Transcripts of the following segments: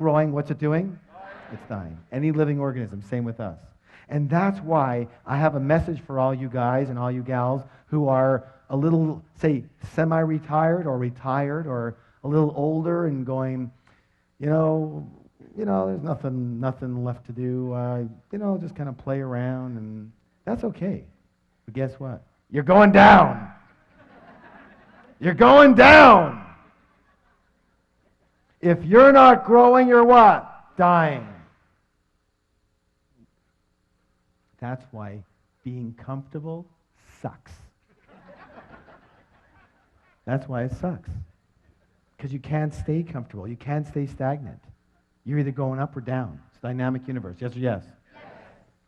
growing, what's it doing? It's dying. Any living organism, same with us. And that's why I have a message for all you guys and all you gals who are a little, say, semi-retired or retired or a little older and going, there's nothing left to do. Just kind of play around, and that's okay. But guess what? You're going down. You're going down. If you're not growing, you're what? Dying. That's why being comfortable sucks. That's why it sucks. Because you can't stay comfortable. You can't stay stagnant. You're either going up or down. It's a dynamic universe. Yes or yes? Yes.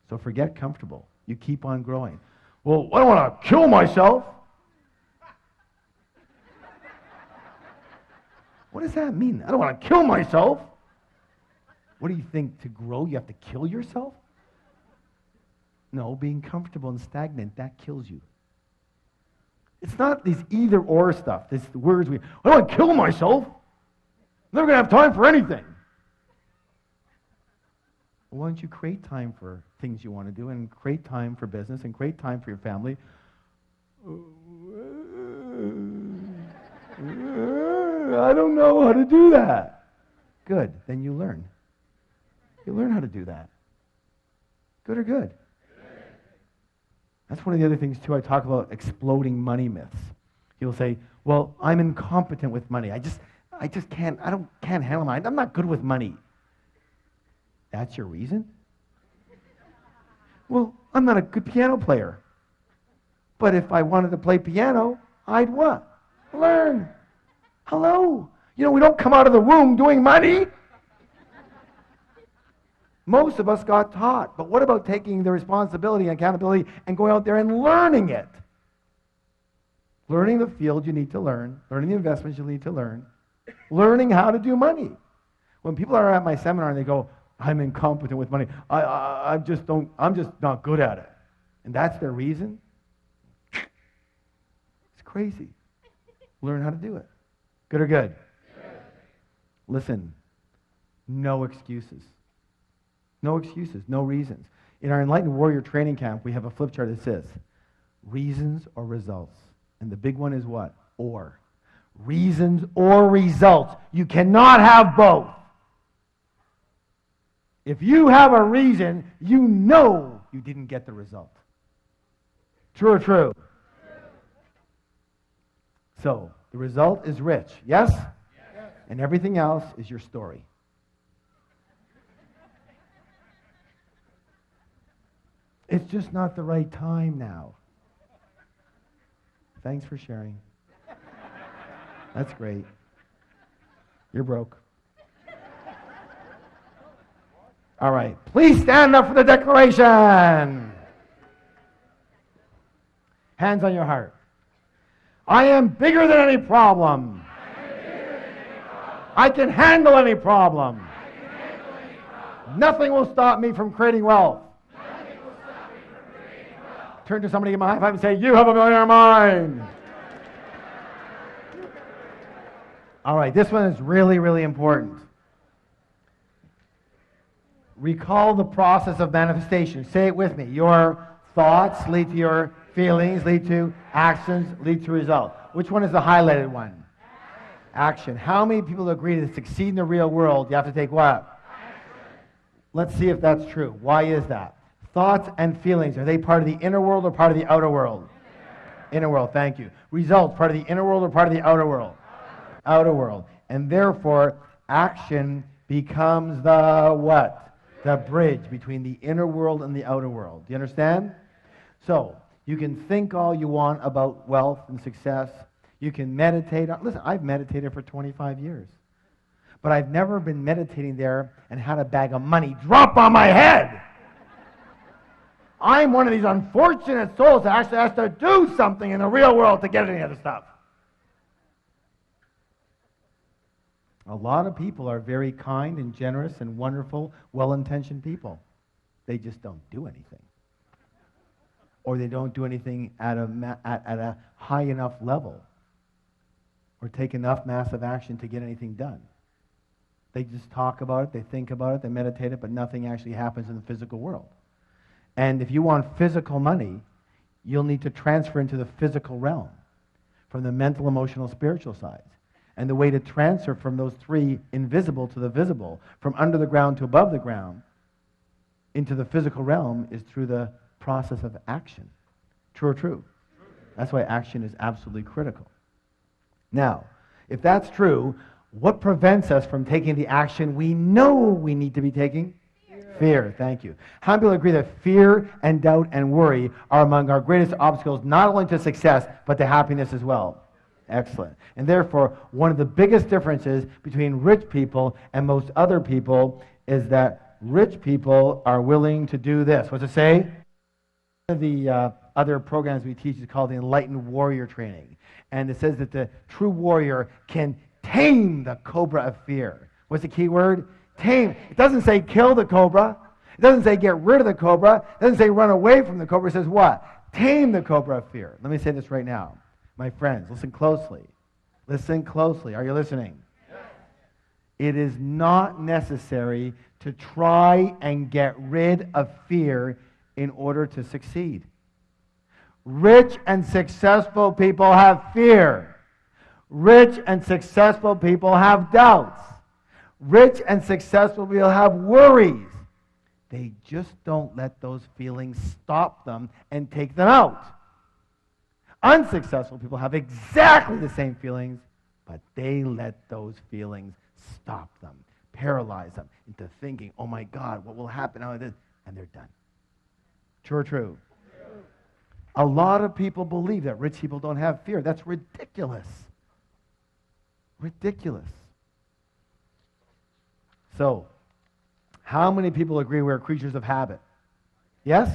So forget comfortable. You keep on growing. Well, I don't want to kill myself. What does that mean? I don't want to kill myself. What do you think? To grow, you have to kill yourself? No, being comfortable and stagnant, that kills you. It's not these either-or stuff, these words I don't want to kill myself. I'm never going to have time for anything. Well, why don't you create time for things you want to do and create time for business and create time for your family? I don't know how to do that. Good, then you learn. You learn how to do that. Good or good? That's one of the other things, too. I talk about exploding money myths. You'll say, well, I'm incompetent with money. I just can't handle money. I'm not good with money. That's your reason? Well, I'm not a good piano player. But if I wanted to play piano, I'd what? Learn. Hello. We don't come out of the womb doing money. Most of us got taught, but what about taking the responsibility and accountability and going out there and learning it? Learning the field you need to learn, learning the investments you need to learn, learning how to do money. When people are at my seminar and they go, I'm incompetent with money, I'm just not good at it. And that's their reason? It's crazy. Learn how to do it. Good or good? Listen, no excuses. No excuses, no reasons. In our Enlightened Warrior Training Camp, we have a flip chart that says, reasons or results. And the big one is what? Or. Reasons or results. You cannot have both. If you have a reason, you know you didn't get the result. True or true? So, the result is rich, yes? Yes. And everything else is your story. It's just not the right time now. Thanks for sharing. That's great. You're broke. All right. Please stand up for the declaration. Hands on your heart. I am bigger than any problem. I can handle any problem. Nothing will stop me from creating wealth. Turn to somebody, give them a high five and say, you have a millionaire mind. All right, this one is really, really important. Recall the process of manifestation. Say it with me. Your thoughts lead to your feelings, lead to actions, lead to results. Which one is the highlighted one? Action. How many people agree to succeed in the real world, you have to take what? Let's see if that's true. Why is that? Thoughts and feelings, are they part of the inner world or part of the outer world? Inner world, thank you. Results, part of the inner world or part of the outer world? Outer world. And therefore, action becomes the what? The bridge between the inner world and the outer world. Do you understand? So, you can think all you want about wealth and success. You can meditate. Listen, I've meditated for 25 years. But I've never been meditating there and had a bag of money drop on my head. I'm one of these unfortunate souls that actually has to do something in the real world to get any of the stuff. A lot of people are very kind and generous and wonderful, well-intentioned people. They just don't do anything. Or they don't do anything at a high enough level or take enough massive action to get anything done. They just talk about it, they think about it, they meditate it, but nothing actually happens in the physical world. And if you want physical money, you'll need to transfer into the physical realm from the mental, emotional, spiritual sides. And the way to transfer from those three invisible to the visible, from under the ground to above the ground, into the physical realm is through the process of action. True or true? That's why action is absolutely critical. Now, if that's true, what prevents us from taking the action we know we need to be taking? Fear. Thank you. How many people agree that fear and doubt and worry are among our greatest obstacles, not only to success, but to happiness as well? Excellent. And therefore, one of the biggest differences between rich people and most other people is that rich people are willing to do this. What's it say? One of the other programs we teach is called the Enlightened Warrior Training. And it says that the true warrior can tame the cobra of fear. What's the key word? Tame. It doesn't say kill the cobra. It doesn't say get rid of the cobra. It doesn't say run away from the cobra. It says what? Tame the cobra of fear. Let me say this right now. My friends, listen closely. Listen closely. Are you listening? Yes. It is not necessary to try and get rid of fear in order to succeed. Rich and successful people have fear. Rich and successful people have doubts. Rich and successful people have worries. They just don't let those feelings stop them and take them out. Unsuccessful people have exactly the same feelings, but they let those feelings stop them, paralyze them into thinking, oh my God, what will happen? And they're done. True or true? A lot of people believe that rich people don't have fear. That's ridiculous. Ridiculous. So, how many people agree we're creatures of habit? Yes?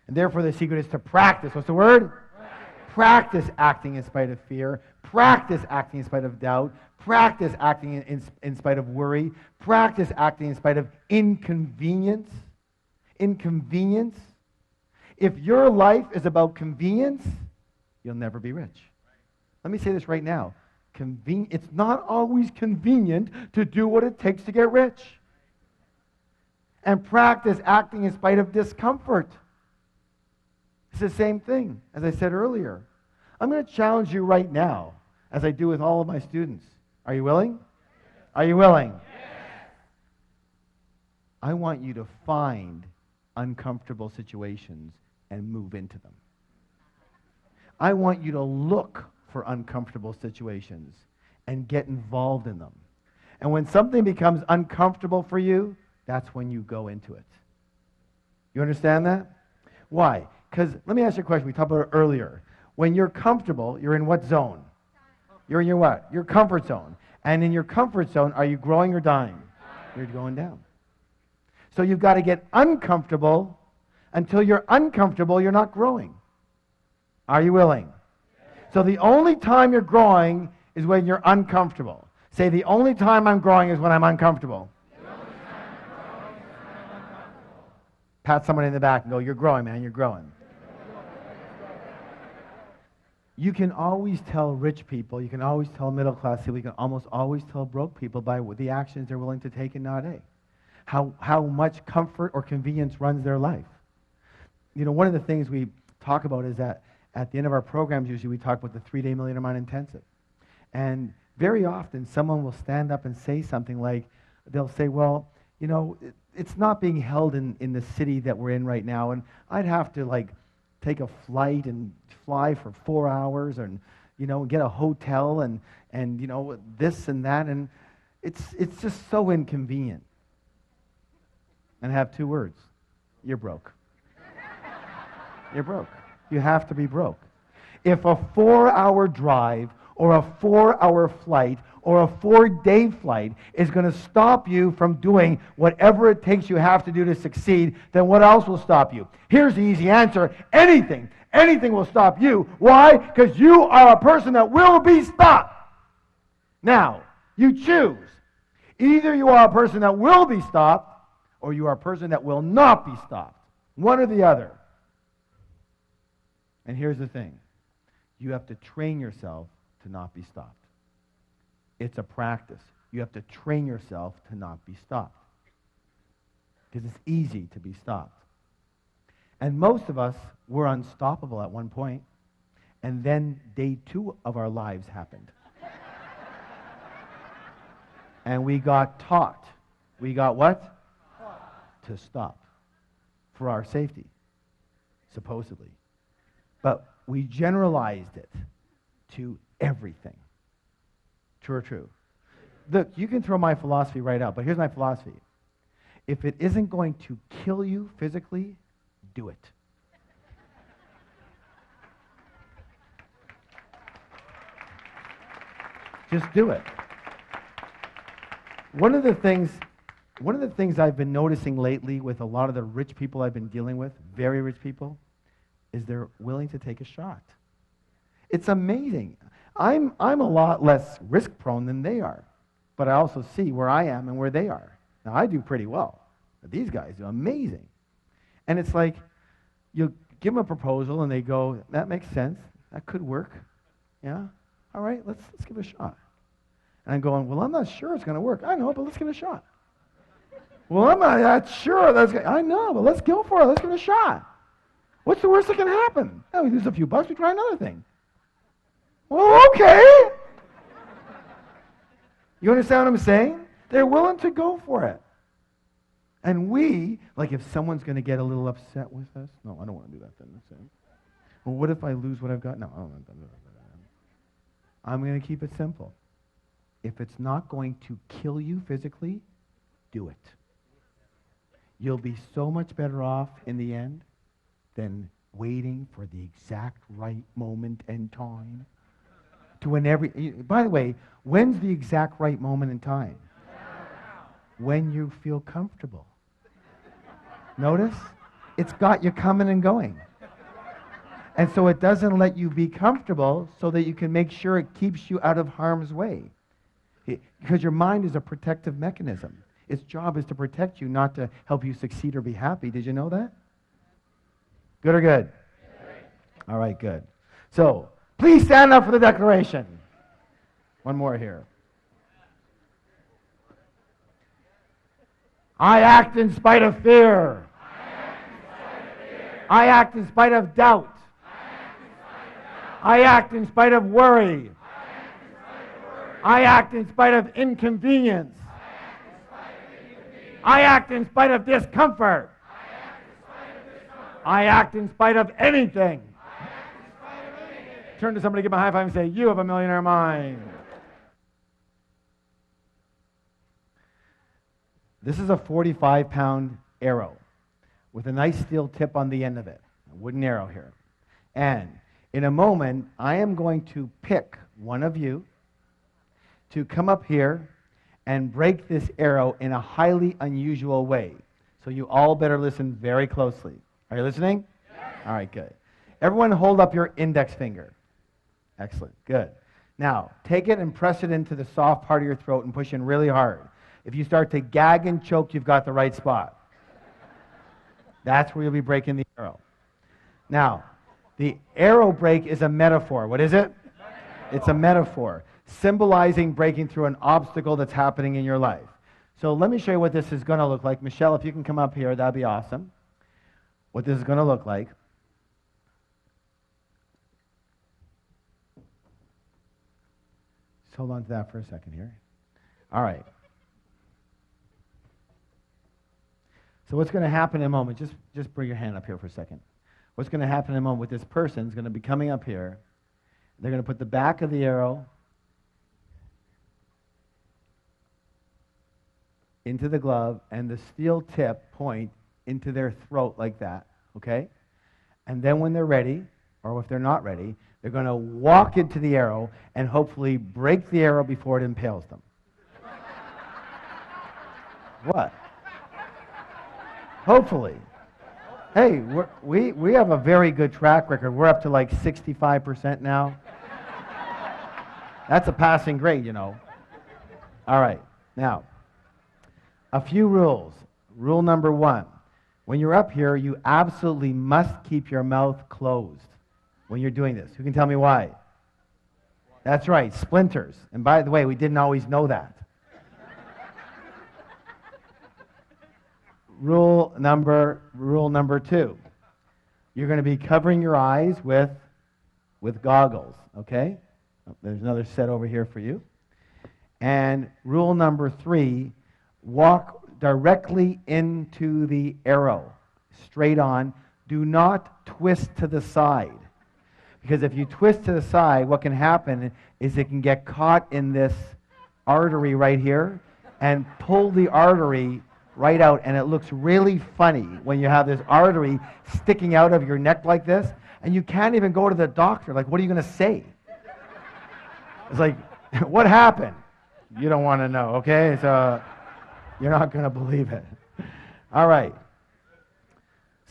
And therefore the secret is to practice. What's the word? Practice acting in spite of fear. Practice acting in spite of doubt. Practice acting in spite of worry. Practice acting in spite of inconvenience. Inconvenience. If your life is about convenience, you'll never be rich. Let me say this right now. It's not always convenient to do what it takes to get rich. And practice acting in spite of discomfort. It's the same thing, as I said earlier. I'm going to challenge you right now, as I do with all of my students. Are you willing? Are you willing? Yes. I want you to find uncomfortable situations and move into them. I want you to look for uncomfortable situations and get involved in them. And when something becomes uncomfortable for you, that's when you go into it. You understand that? Why? Because, let me ask you a question. We talked about it earlier. When you're comfortable, you're in what zone? You're in your what? Your comfort zone. And in your comfort zone, are you growing or dying? You're going down. So you've got to get uncomfortable. Until you're uncomfortable, you're not growing. Are you willing? So the only time you're growing is when you're uncomfortable. Say, the only time I'm growing is when I'm uncomfortable. Pat someone in the back and go, you're growing, man, you're growing. You can always tell rich people, you can always tell middle class people, you can almost always tell broke people by the actions they're willing to take and not take. How much comfort or convenience runs their life. You know, one of the things we talk about is that at the end of our programs, usually we talk about the 3-day Millionaire Mind Intensive. And very often someone will stand up and say something like, they'll say, well, you know, it's not being held in the city that we're in right now, and I'd have to like take a flight and fly for 4 hours and, you know, get a hotel and you know, this and that, and it's just so inconvenient. And I have 2 words. You're broke. You're broke. You have to be broke. If a 4-hour drive or a 4-hour flight or a 4-day flight is going to stop you from doing whatever it takes you have to do to succeed, then what else will stop you? Here's the easy answer. Anything. Anything will stop you. Why? Because you are a person that will be stopped. Now, you choose. Either you are a person that will be stopped or you are a person that will not be stopped. One or the other. And here's the thing. You have to train yourself to not be stopped. It's a practice. You have to train yourself to not be stopped. Because it's easy to be stopped. And most of us were unstoppable at one point, and then day 2 of our lives happened. And we got taught. We got what? Taught. To stop. For our safety, supposedly. But we generalized it to everything. True or true? Look, you can throw my philosophy right out, but here's my philosophy. If it isn't going to kill you physically, do it. Just do it. One of the things I've been noticing lately with a lot of the rich people I've been dealing with, very rich people, is they're willing to take a shot. It's amazing. I'm a lot less risk prone than they are, but I also see where I am and where they are. Now I do pretty well, but these guys do amazing. And it's like, you give them a proposal and they go, that makes sense, that could work. Yeah? All right, let's give it a shot. And I'm going, well, I'm not sure it's going to work. I know, but let's give it a shot. Well, I'm not that sure. I know, but let's go for it. Let's give it a shot. What's the worst that can happen? Oh, we lose a few bucks, we try another thing. Well, okay. You understand what I'm saying? They're willing to go for it. And we, like if someone's going to get a little upset with us, no, I don't want to do that then. Well, what if I lose what I've got? No, I don't want to do that. I'm going to keep it simple. If it's not going to kill you physically, do it. You'll be so much better off in the end than waiting for the exact right moment and time. By the way, when's the exact right moment and time? When you feel comfortable. Notice? It's got you coming and going. And so it doesn't let you be comfortable so that you can make sure it keeps you out of harm's way. Because your mind is a protective mechanism. Its job is to protect you, not to help you succeed or be happy. Did you know that? Good or good? All right, good. So, please stand up for the declaration. One more here. I act in spite of fear. I act in spite of doubt. I act in spite of worry. I act in spite of inconvenience. I act in spite of discomfort. I act in spite of anything. Turn to somebody, give them a high five and say, you have a millionaire mind. This is a 45-pound arrow with a nice steel tip on the end of it, a wooden arrow here. And in a moment, I am going to pick one of you to come up here and break this arrow in a highly unusual way. So you all better listen very closely. Are you listening? Yes. All right, good. Everyone hold up your index finger. Excellent, good. Now, take it and press it into the soft part of your throat and push in really hard. If you start to gag and choke, you've got the right spot. That's where you'll be breaking the arrow. Now, the arrow break is a metaphor. What is it? It's a metaphor, symbolizing breaking through an obstacle that's happening in your life. So let me show you what this is going to look like. Michelle, if you can come up here, that'd be awesome. What this is going to look like. Just hold on to that for a second here. All right. So what's going to happen in a moment, just bring your hand up here for a second. What's going to happen in a moment with this person is going to be coming up here. They're going to put the back of the arrow into the glove and the steel tip point into their throat like that, okay? And then when they're ready, or if they're not ready, they're going to walk into the arrow and hopefully break the arrow before it impales them. What? Hopefully. Hey, we have a very good track record. We're up to like 65% now. That's a passing grade, you know. All right. Now, a few rules. Rule number 1. When you're up here, you absolutely must keep your mouth closed when you're doing this. Who can tell me why? That's right, splinters. And by the way, we didn't always know that. rule number 2. You're going to be covering your eyes with goggles, okay? There's another set over here for you. And rule number 3, walk directly into the arrow, straight on. Do not twist to the side. Because if you twist to the side, what can happen is it can get caught in this artery right here and pull the artery right out, and it looks really funny when you have this artery sticking out of your neck like this, and you can't even go to the doctor. Like, what are you going to say? It's like, what happened? You don't want to know, okay? So you're not going to believe it. All right.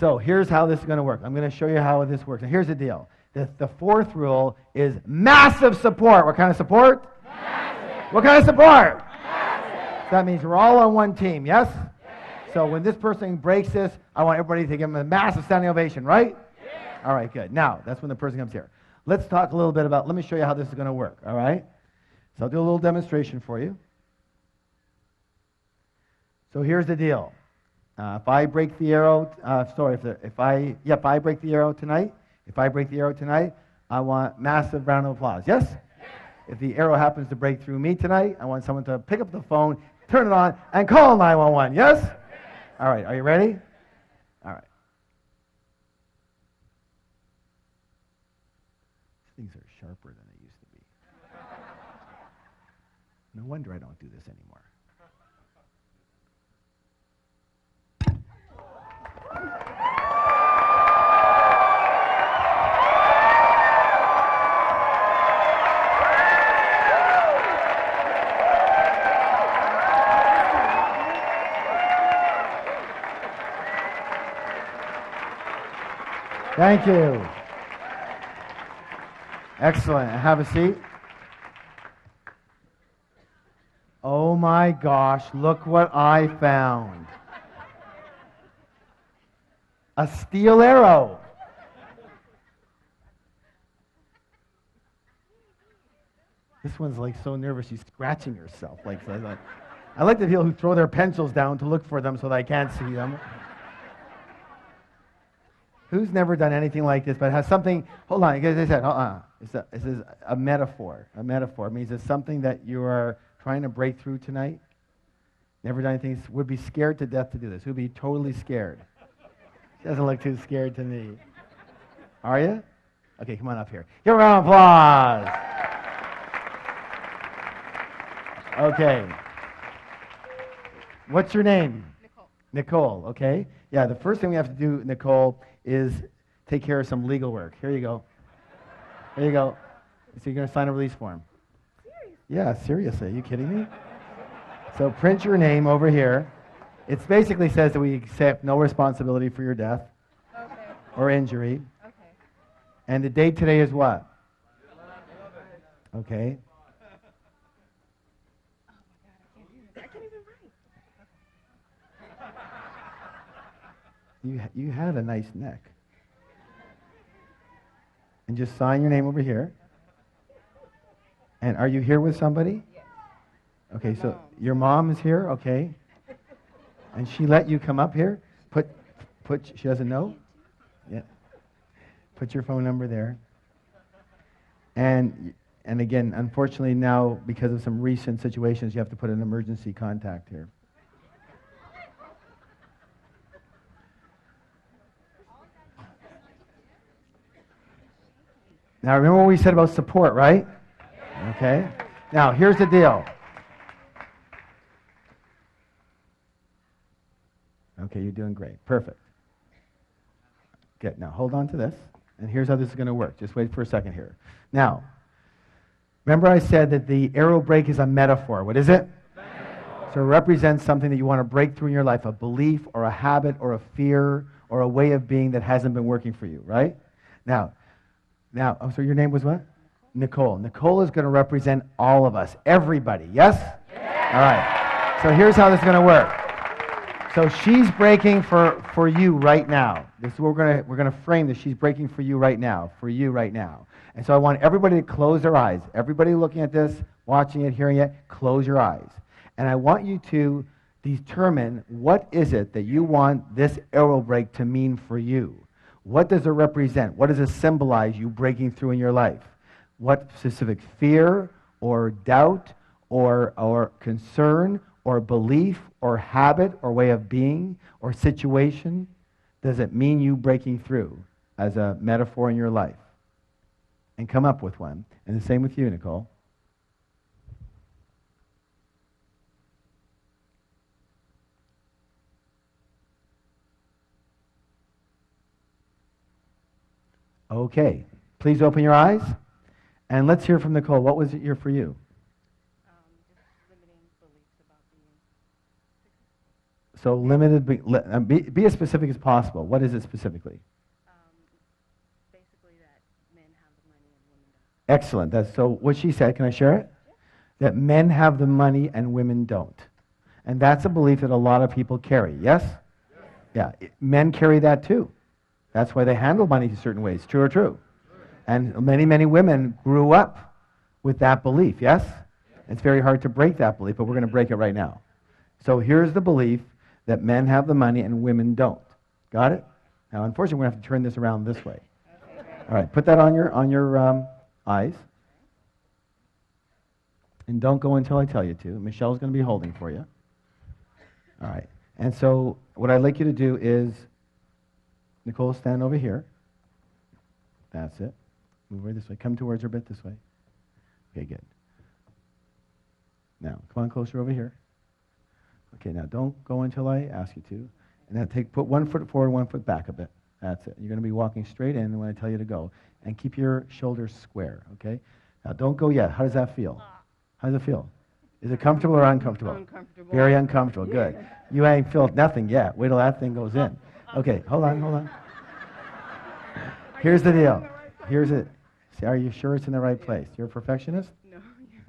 So here's how this is going to work. I'm going to show you how this works. And here's the deal. The 4th rule is massive support. What kind of support? Massive. What kind of support? Massive. So that means we're all on one team, yes? Yes. So when this person breaks this, I want everybody to give them a massive standing ovation, right? Yes. All right, good. Now, that's when the person comes here. Let's talk a little bit about, let me show you how this is going to work, all right? So I'll do a little demonstration for you. So here's the deal. If I break the arrow, if I break the arrow tonight, I want massive round of applause. Yes? Yes? If the arrow happens to break through me tonight, I want someone to pick up the phone, turn it on, and call 911. Yes? Yes? All right, are you ready? All right. Things are sharper than they used to be. No wonder I don't do this anymore. Thank you. Excellent. Have a seat. Oh my gosh, look what I found. A steel arrow. This one's like so nervous she's scratching herself. I like the people who throw their pencils down to look for them so that I can't see them. Who's never done anything like this, but has something, hold on, as I said, This is a metaphor. A metaphor means it's something that you are trying to break through tonight. Never done anything, would be scared to death to do this. Would be totally scared. She doesn't look too scared to me. Are you? Okay, come on up here. Give a round of applause. Okay. What's your name? Nicole. Nicole, okay. Yeah, the first thing we have to do, Nicole, is take care of some legal work. Here you go. Here you go. So you're going to sign a release form. Seriously? Yeah, seriously. Are you kidding me? So print your name over here. It basically says that we accept no responsibility for your death or injury. Okay. And the date today is what? Okay. Oh my God, I can't do this. I can't even write. You had a nice neck. And just sign your name over here. And are you here with somebody? Yes. Okay, so your mom is here, okay. And she let you come up here? She doesn't know? Yeah. Put your phone number there. And again, unfortunately now, because of some recent situations, you have to put an emergency contact here. Now, remember what we said about support, right? Okay. Now, here's the deal. Okay, you're doing great. Perfect. Good. Now, hold on to this. And here's how this is going to work. Just wait for a second here. Now, remember I said that the arrow break is a metaphor. What is it? Metaphor. So it represents something that you want to break through in your life, a belief or a habit or a fear or a way of being that hasn't been working for you, right? Now, so your name was what? Nicole. Nicole is going to represent all of us, everybody, yes? Yes. All right. So here's how this is going to work. So she's breaking for you right now. This is what we're going to frame this. She's breaking for you right now, And so I want everybody to close their eyes. Everybody looking at this, watching it, hearing it, close your eyes. And I want you to Determine what is it that you want this arrow break to mean for you. What does it represent? What does it symbolize you breaking through in your life? What specific fear or doubt or concern or belief or habit or way of being or situation does it mean you breaking through as a metaphor in your life? And come up with one. And the same with you, Nicole. Okay. Please open your eyes. And let's hear from Nicole. What was it here for you? Just limiting beliefs about being. So limited, be as specific as possible. What is it specifically? Basically that men have the money and women don't. Excellent. That's so what she said. Can I share it? That men have the money and women don't. And that's a belief that a lot of people carry. Yes? Yeah. Men carry that too. That's why they handle money in certain ways. True or true? And many, many women grew up with that belief. Yes? It's very hard to break that belief, but we're going to break it right now. So here's the belief that men have the money and women don't. Got it? Now, unfortunately, we're going to have to turn this around this way. All right, put that on your eyes. And don't go until I tell you to. Michelle's going to be holding for you. All right. And so what I'd like you to do is, Nicole, stand over here. That's it. Move over this way. Come towards her a bit this way. Okay, good. Now, come on closer over here. Okay, now don't go until I ask you to. And now put 1 foot forward, 1 foot back a bit. That's it. You're going to be walking straight in when I tell you to go. And keep your shoulders square, okay? Now, don't go yet. How does that feel? How does it feel? Is it comfortable or uncomfortable? Uncomfortable. Very uncomfortable. Good. You ain't felt nothing yet. Wait till that thing goes in. Okay, hold on. Here's the deal. Here's it. See, are you sure it's in the right place? You're a perfectionist? No.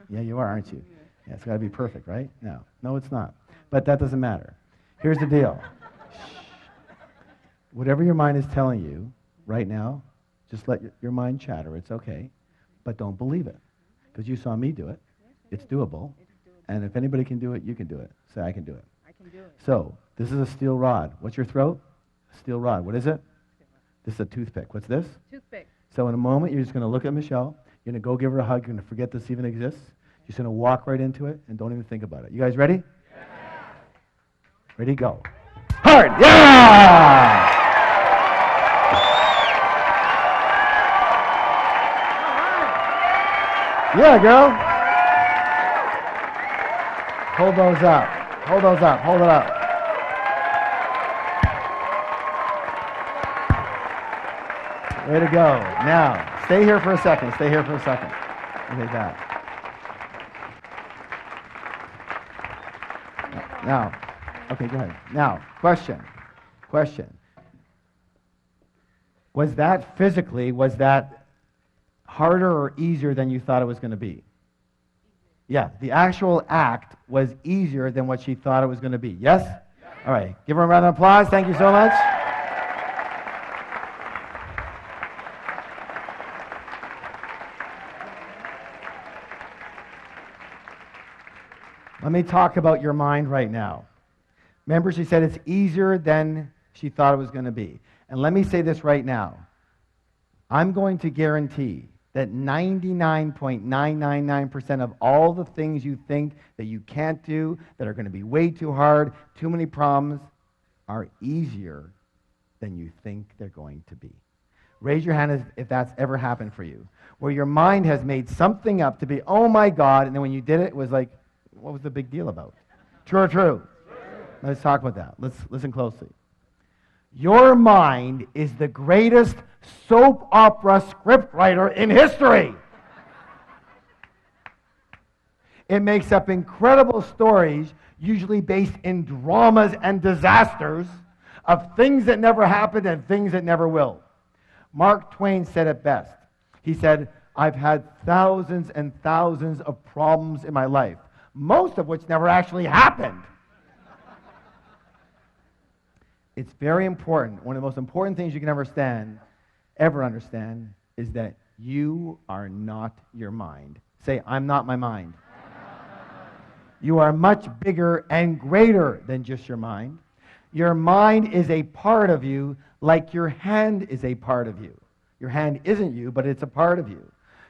Yeah, you are, aren't you? Yeah, it's got to be perfect, right? No, it's not. But that doesn't matter. Here's the deal. Whatever your mind is telling you right now, just let your mind chatter. It's okay. But don't believe it. Because you saw me do it. It's doable. And if anybody can do it, you can do it. Say, I can do it. I can do it. So, this is a steel rod. What's your throat? A steel rod. What is it? This is a toothpick. What's this? Toothpick. So in a moment, you're just going to look at Michelle. You're going to go give her a hug. You're going to forget this even exists. You're just going to walk right into it and don't even think about it. You guys ready? Yeah. Ready, go. Hard! Yeah! Yeah, girl. Hold those up. Hold those up. Hold it up. Way to go. Now, stay here for a second. Stay here for a second. Okay, that. Now, okay, go ahead. Now, question. Was that harder or easier than you thought it was going to be? Yeah, the actual act was easier than what she thought it was going to be. Yes? All right, give her a round of applause. Thank you so much. Let me talk about your mind right now. Remember, she said it's easier than she thought it was going to be. And let me say this right now. I'm going to guarantee that 99.999% of all the things you think that you can't do, that are going to be way too hard, too many problems, are easier than you think they're going to be. Raise your hand if that's ever happened for you, where your mind has made something up to be, oh my God, and then when you did it, it was like, what was the big deal about? True or true? Let's talk about that. Let's listen closely. Your mind is the greatest soap opera scriptwriter in history. It makes up incredible stories, usually based in dramas and disasters, of things that never happened and things that never will. Mark Twain said it best. He said, I've had thousands and thousands of problems in my life, most of which never actually happened. It's very important. One of the most important things you can ever understand, is that you are not your mind. Say, I'm not my mind. You are much bigger and greater than just your mind. Your mind is a part of you like your hand is a part of you. Your hand isn't you, but it's a part of you.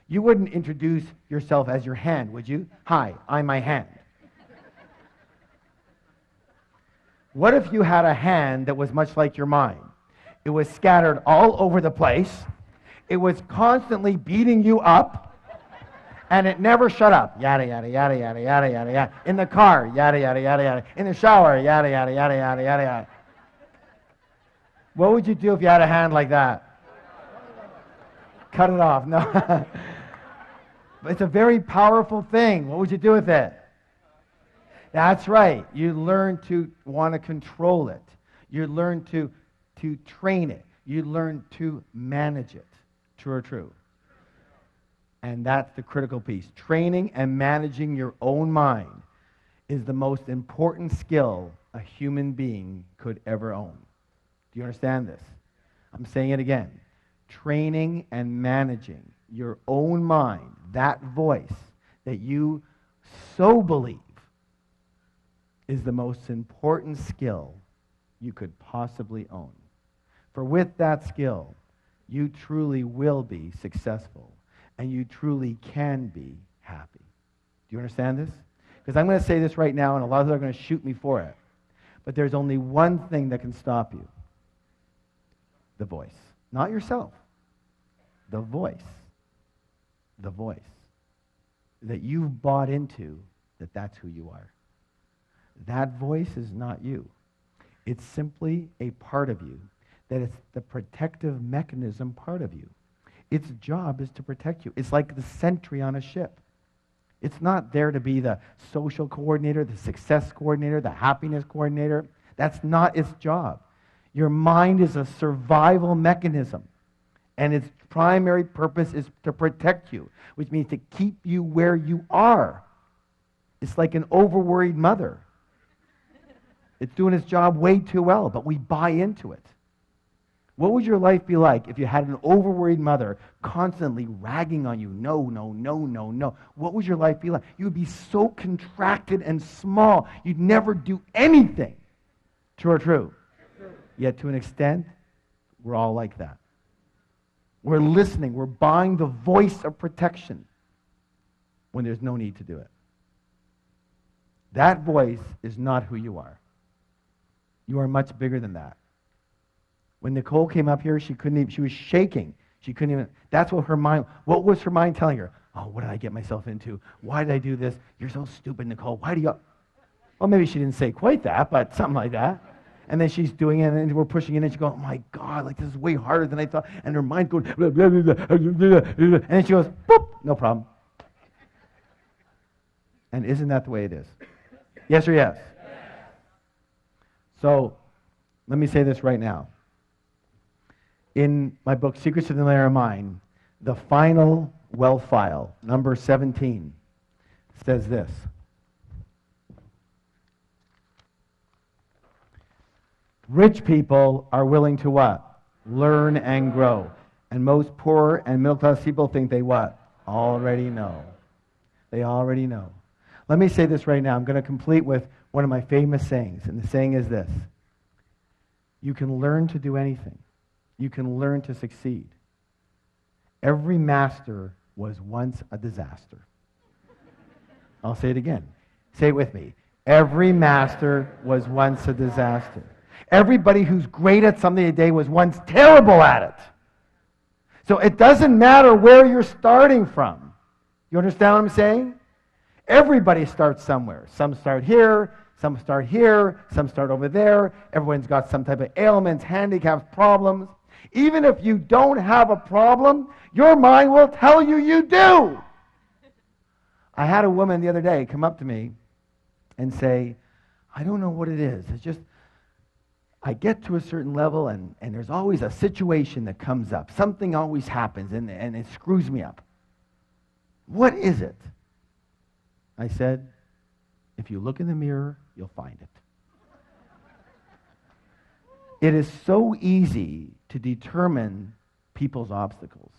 You wouldn't introduce yourself as your hand, would you? Hi, I'm my hand. What if you had a hand that was much like your mind? It was scattered all over the place. It was constantly beating you up. And it never shut up. Yada, yada, yada, yada, yada, yada, yada. In the car, yada, yada, yada, yada. In the shower, yada, yada, yada, yada, yada, yada. What would you do if you had a hand like that? Cut it off. No. But it's a very powerful thing. What would you do with it? That's right. You learn to want to control it. You learn to train it. You learn to manage it. True or true? And that's the critical piece. Training and managing your own mind is the most important skill a human being could ever own. Do you understand this? I'm saying it again. Training and managing your own mind, that voice that you so believe, is the most important skill you could possibly own. For with that skill, you truly will be successful. And you truly can be happy. Do you understand this? Because I'm going to say this right now, and a lot of them are going to shoot me for it. But there's only one thing that can stop you. The voice. Not yourself. The voice. The voice. That you've bought into that that's who you are. That voice is not you. It's simply a part of you. That it's the protective mechanism part of you. Its job is to protect you. It's like the sentry on a ship. It's not there to be the social coordinator, the success coordinator, the happiness coordinator. That's not its job. Your mind is a survival mechanism, and its primary purpose is to protect you, which means to keep you where you are. It's like an overworried mother. It's doing its job way too well, but we buy into it. What would your life be like if you had an overworried mother constantly ragging on you? No, no, no, no, no. What would your life be like? You would be so contracted and small, you'd never do anything. True or true? True. Yet to an extent, we're all like that. We're listening. We're buying the voice of protection when there's no need to do it. That voice is not who you are. You are much bigger than that. When Nicole came up here, she was shaking. She couldn't even, that's what what was her mind telling her? Oh, what did I get myself into? Why did I do this? You're so stupid, Nicole. Why do you? Well, maybe she didn't say quite that, but something like that. And then she's doing it, and we're pushing it, and she goes, oh my God, like this is way harder than I thought. And her mind goes, blah, blah, blah, blah, blah, blah. And then she goes, boop, no problem. And isn't that the way it is? Yes or yes? So, let me say this right now. In my book, Secrets of the Millionaire Mind, the final wealth file, number 17, says this. Rich people are willing to what? Learn and grow. And most poor and middle-class people think they what? Already know. They already know. Let me say this right now. I'm going to complete with one of my famous sayings. And the saying is this. You can learn to do anything. You can learn to succeed. Every master was once a disaster. I'll say it again. Say it with me. Every master was once a disaster. Everybody who's great at something today was once terrible at it. So it doesn't matter where you're starting from. You understand what I'm saying? Everybody starts somewhere. Some start here, some start here, some start over there. Everyone's got some type of ailments, handicaps, problems. Even if you don't have a problem, your mind will tell you you do. I had a woman the other day come up to me and say, I don't know what it is. It's just, I get to a certain level and there's always a situation that comes up. Something always happens and it screws me up. What is it? I said, if you look in the mirror, you'll find it. It is so easy to determine people's obstacles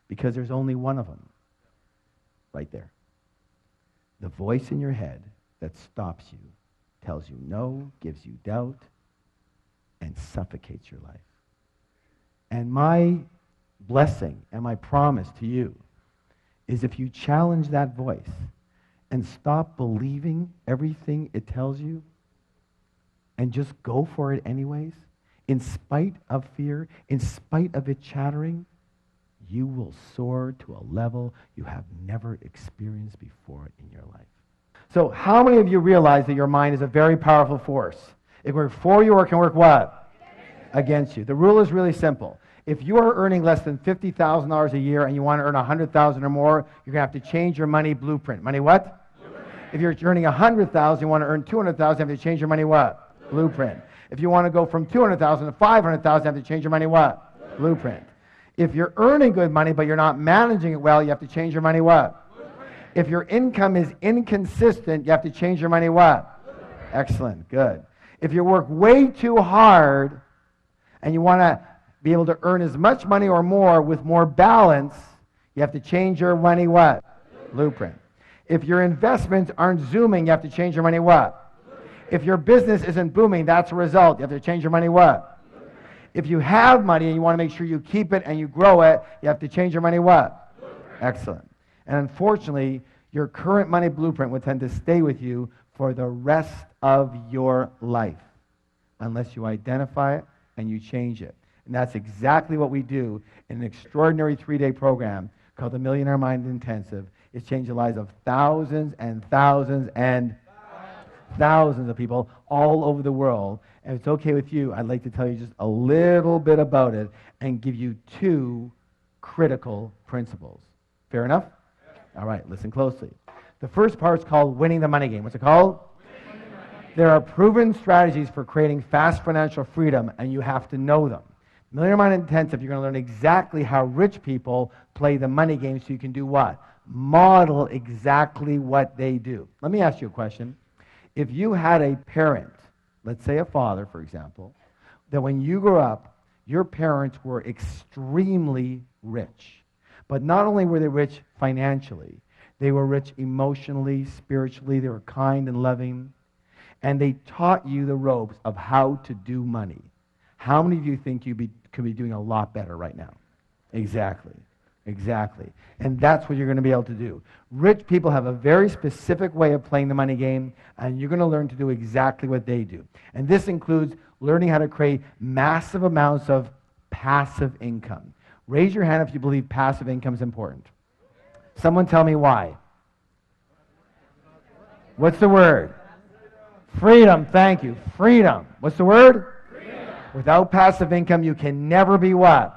because there's only one of them right there. The voice in your head that stops you, tells you no, gives you doubt, and suffocates your life. And my blessing and my promise to you is if you challenge that voice and stop believing everything it tells you and just go for it anyways, in spite of fear, in spite of it chattering, you will soar to a level you have never experienced before in your life. So how many of you realize that your mind is a very powerful force? It can work for you or it can work what? Against you. The rule is really simple. If you are earning less than $50,000 a year and you want to earn $100,000 or more, you're going to have to change your money blueprint. Money what? Blueprint. If you're earning $100,000, you want to earn $200,000, you have to change your money what? Blueprint. If you want to go from $200,000 to $500,000, you have to change your money what? Blueprint. If you're earning good money but you're not managing it well, you have to change your money what? Blueprint. If your income is inconsistent, you have to change your money what? Blueprint. Excellent, good. If you work way too hard and you want to be able to earn as much money or more with more balance, you have to change your money what? Blueprint. If your investments aren't zooming, you have to change your money what? Blueprint. If your business isn't booming, that's a result. You have to change your money what? Blueprint. If you have money and you want to make sure you keep it and you grow it, you have to change your money what? Blueprint. Excellent. And unfortunately, your current money blueprint would tend to stay with you for the rest of your life unless you identify it and you change it. And that's exactly what we do in an extraordinary 3-day program called the Millionaire Mind Intensive. It's changed the lives of thousands and thousands and thousands of people all over the world. And if it's okay with you, I'd like to tell you just a little bit about it and give you 2 critical principles. Fair enough? All right, listen closely. The first part is called winning the money game. What's it called? There are proven strategies for creating fast financial freedom, and you have to know them. Millionaire Mind Intensive, you're going to learn exactly how rich people play the money game so you can do what? Model exactly what they do. Let me ask you a question. If you had a parent, let's say a father, for example, that when you grew up, your parents were extremely rich. But not only were they rich financially, they were rich emotionally, spiritually, they were kind and loving, and they taught you the ropes of how to do money. How many of you think you could be doing a lot better right now? Exactly. Exactly. And that's what you're going to be able to do. Rich people have a very specific way of playing the money game, and you're going to learn to do exactly what they do. And this includes learning how to create massive amounts of passive income. Raise your hand if you believe passive income is important. Someone tell me why. What's the word? Freedom. Thank you. Freedom. What's the word? Without passive income, you can never be what?